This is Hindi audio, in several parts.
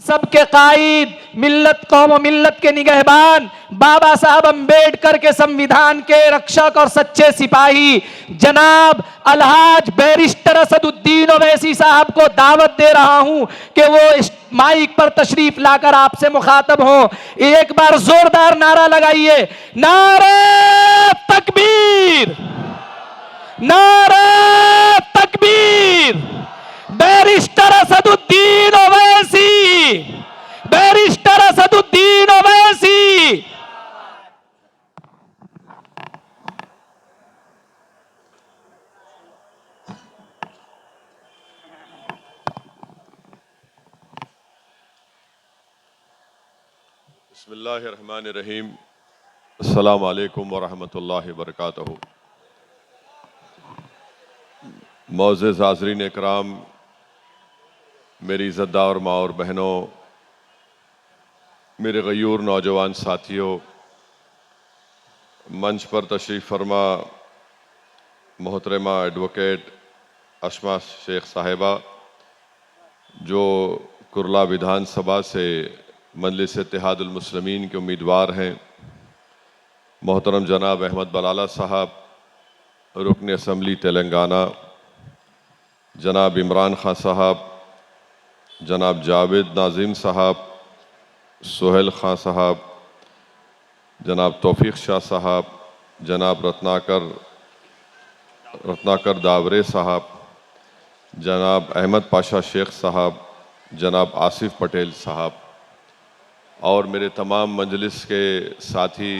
सबके कायद, मिल्लत कौम व मिल्लत के निगहबान, बाबा साहब अम्बेडकर के संविधान के रक्षक और सच्चे सिपाही जनाब अलहाज बैरिस्टर असदुद्दीन ओवैसी साहब को दावत दे रहा हूं कि वो इस माइक पर तशरीफ लाकर आपसे मुखातब हो। एक बार जोरदार नारा लगाइए, नारे तकबीर, नारे तकबीर। Barrister Asaduddin Owaisi, barrister Asaduddin Owaisi. बिस्मिल्लाहिर्रहमानिर्रहीम। अस्सलामु अलैकुम वरहमतुल्लाहि वबरकातुहू। मोअज़्ज़िज़ हाज़रीन इकराम, मेरी इज़्ज़तदार माँ और बहनों, मेरे गयूर नौजवान साथियों, मंच पर तशरीफ़ फरमा मोहतरमा एडवोकेट अस्मा शेख साहिबा, जो कुरला विधानसभा से मजलिस इत्तेहादुल मुस्लिमीन के उम्मीदवार हैं, मोहतरम जनाब अहमद बलाला साहब, रुकन असम्बली तेलंगाना, जनाब इमरान खां साहब, जनाब जावेद नाज़िम साहब, सोहेल खां साहब, जनाब तौफीक शाह साहब, जनाब रत्नाकर दावरे साहब, जनाब अहमद पाशा शेख साहब, जनाब आसिफ पटेल साहब और मेरे तमाम मजलिस के साथी,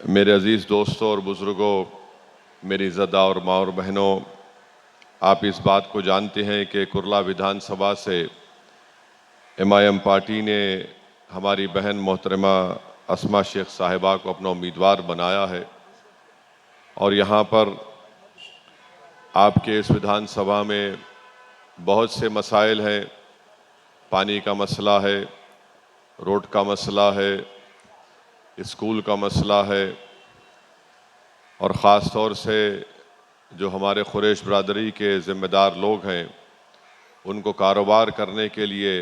मेरे अज़ीज़ दोस्तों और बुज़ुर्गों, मेरी इज़्ज़तदार माँ और बहनों, आप इस बात को जानते हैं कि कुरला विधानसभा से एमआईएम पार्टी ने हमारी बहन मोहतरमा अस्मा शेख साहिबा को अपना उम्मीदवार बनाया है और यहाँ पर आपके इस विधानसभा में बहुत से मसाइल हैं। पानी का मसला है, रोड का मसला है, स्कूल का मसला है और ख़ास तौर से जो हमारे कुरैश बरादरी के ज़िम्मेदार लोग हैं, उनको कारोबार करने के लिए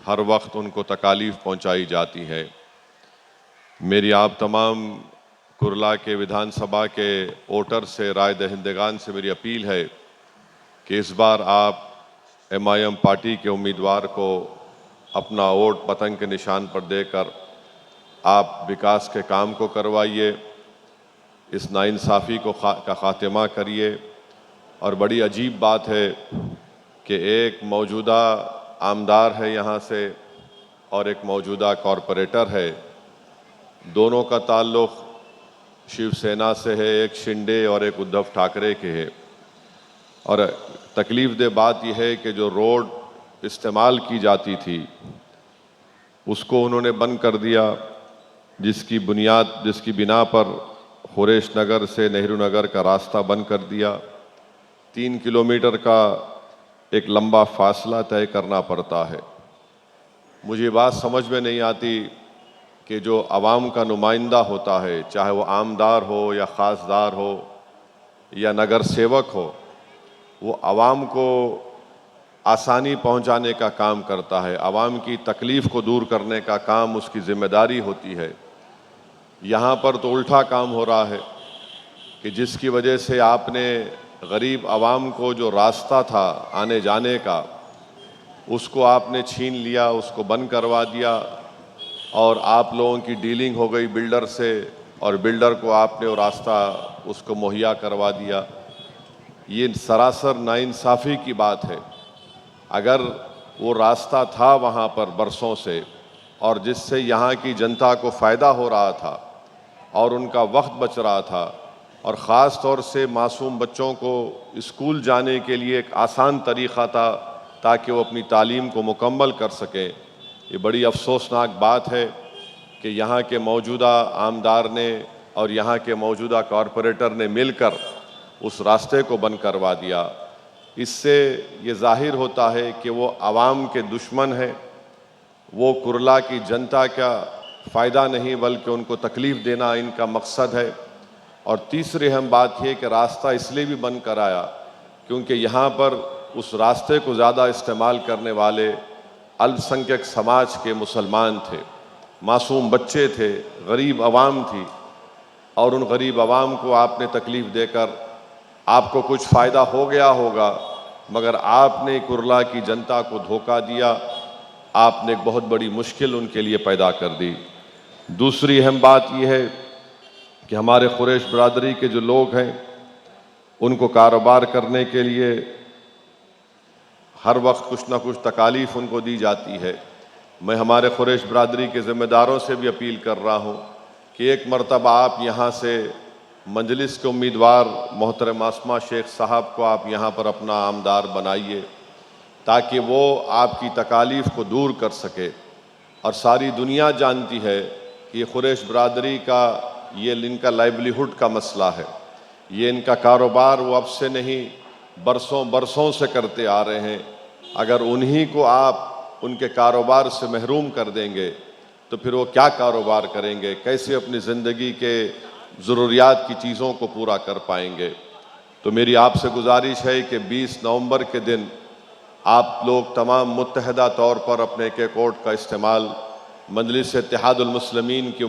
हर वक्त उनको तकालीफ पहुंचाई जाती है। मेरी आप तमाम कुरला के विधानसभा के वोटर से, राय दहिंदगान से मेरी अपील है कि इस बार आप एमआईएम पार्टी के उम्मीदवार को अपना वोट पतंग के निशान पर देकर आप विकास के काम को करवाइए, इस नाइंसाफ़ी को का ख़ात्मा करिए। और बड़ी अजीब बात है कि एक मौजूदा आमदार है यहाँ से और एक मौजूदा कॉरपोरेटर है, दोनों का ताल्लुक़ शिवसेना से है, एक शिंदे और एक उद्धव ठाकरे के है। और तकलीफ़ दे बात यह है कि जो रोड इस्तेमाल की जाती थी उसको उन्होंने बंद कर दिया, जिसकी बिना पर खुरेश नगर से नेहरू नगर का रास्ता बंद कर दिया। 3 किलोमीटर का एक लंबा फासला तय करना पड़ता है। मुझे बात समझ में नहीं आती कि जो आवाम का नुमाइंदा होता है, चाहे वो आमदार हो या ख़ासदार हो या नगर सेवक हो, वो आवाम को आसानी पहुंचाने का काम करता है, आवाम की तकलीफ़ को दूर करने का काम उसकी ज़िम्मेदारी होती है। यहाँ पर तो उल्टा काम हो रहा है कि जिसकी वजह से आपने गरीब आवाम को जो रास्ता था आने जाने का, उसको आपने छीन लिया, उसको बंद करवा दिया और आप लोगों की डीलिंग हो गई बिल्डर से और बिल्डर को आपने वो रास्ता उसको मुहैया करवा दिया। ये सरासर नाइंसाफ़ी की बात है। अगर वो रास्ता था वहाँ पर बरसों से और जिससे यहाँ की जनता को फ़ायदा हो रहा था और उनका वक्त बच रहा था और ख़ास तौर से मासूम बच्चों को स्कूल जाने के लिए एक आसान तरीक़ा था ताकि वो अपनी तालीम को मुकम्मल कर सकें, ये बड़ी अफसोसनाक बात है कि यहाँ के मौजूदा आमदार ने और यहाँ के मौजूदा कॉरपोरेटर ने मिलकर उस रास्ते को बंद करवा दिया। इससे ये ज़ाहिर होता है कि वो आवाम के दुश्मन हैं, वो कुरला की जनता का फ़ायदा नहीं बल्कि उनको तकलीफ़ देना इनका मकसद है। और तीसरी अहम बात यह कि रास्ता इसलिए भी बंद कराया क्योंकि यहाँ पर उस रास्ते को ज़्यादा इस्तेमाल करने वाले अल्पसंख्यक समाज के मुसलमान थे, मासूम बच्चे थे, गरीब आवाम थी, और उन गरीब आवाम को आपने तकलीफ़ देकर आपको कुछ फ़ायदा हो गया होगा, मगर आपने कुरला की जनता को धोखा दिया, आपने एक बहुत बड़ी मुश्किल उनके लिए पैदा कर दी। दूसरी अहम बात यह है कि हमारे कुरैश बरादरी के जो लोग हैं उनको कारोबार करने के लिए हर वक्त कुछ ना कुछ तकालीफ उनको दी जाती है। मैं हमारे कुरैश बरादरी के ज़िम्मेदारों से भी अपील कर रहा हूँ कि एक मरतबा आप यहाँ से मजलिस के उम्मीदवार मोहतरम आसमा शेख साहब को आप यहाँ पर अपना आमदार बनाइए, ताकि वो आपकी तकालीफ को दूर कर सके। और सारी दुनिया जानती है कि ये कुरैश बरादरी का ये इनका लाइवलीहुड का मसला है, ये इनका कारोबार वो अब से नहीं बरसों बरसों से करते आ रहे हैं। अगर उन्हीं को आप उनके कारोबार से महरूम कर देंगे तो फिर वो क्या कारोबार करेंगे, कैसे अपनी ज़िंदगी के ज़रूरियात की चीज़ों को पूरा कर पाएंगे। तो मेरी आपसे गुजारिश है कि 20 नवंबर के दिन आप लोग तमाम मुत्तहदा तौर पर अपने एक वोट का इस्तेमाल मजलिस इत्तेहादुल मुस्लिमीन की